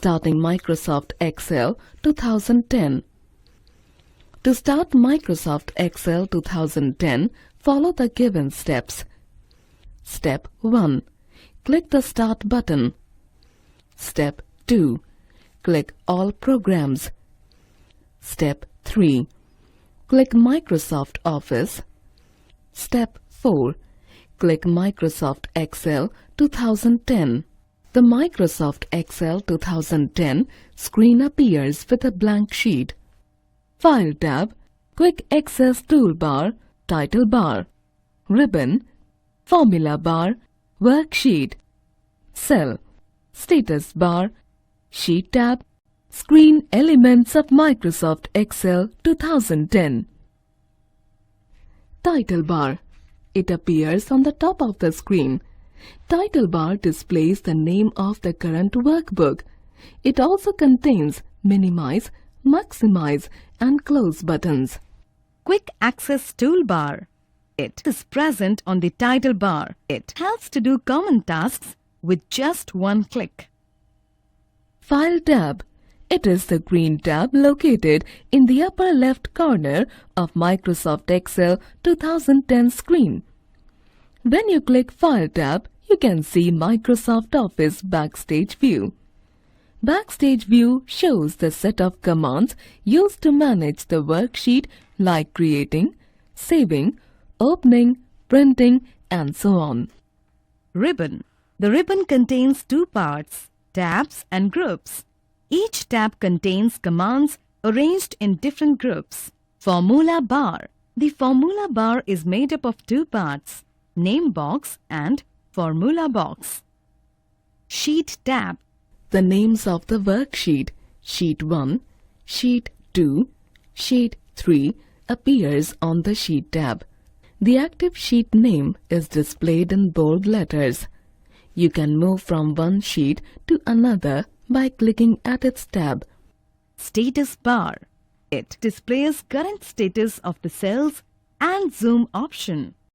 Starting Microsoft Excel 2010. To start Microsoft Excel 2010, follow the given steps. Step 1. Click the Start button. Step 2. Click All Programs. Step 3. Click Microsoft Office. Step 4. Click Microsoft Excel 2010. The Microsoft Excel 2010 screen appears with a blank sheet. File tab, Quick Access Toolbar, Title bar, Ribbon, Formula bar, Worksheet, Cell, Status bar, Sheet tab, Screen Elements of Microsoft Excel 2010. Title bar. It appears on the top of the screen. Title bar displays the name of the current workbook. It also contains Minimize, Maximize and Close buttons. Quick Access Toolbar. It is present on the title bar. It helps to do common tasks with just one click. File tab. It is the green tab located in the upper left corner of Microsoft Excel 2010 screen. When you click File tab, you can see Microsoft Office Backstage View. Backstage View shows the set of commands used to manage the worksheet like creating, saving, opening, printing, and so on. Ribbon. The ribbon contains two parts, tabs and groups. Each tab contains commands arranged in different groups. Formula bar. The formula bar is made up of two parts, name box and formula box. Sheet tab. The names of the worksheet, Sheet 1, Sheet 2, Sheet 3 appears on the Sheet tab. The active sheet name is displayed in bold letters. You can move from one sheet to another by clicking at its tab. Status bar. It displays current status of the cells and zoom option.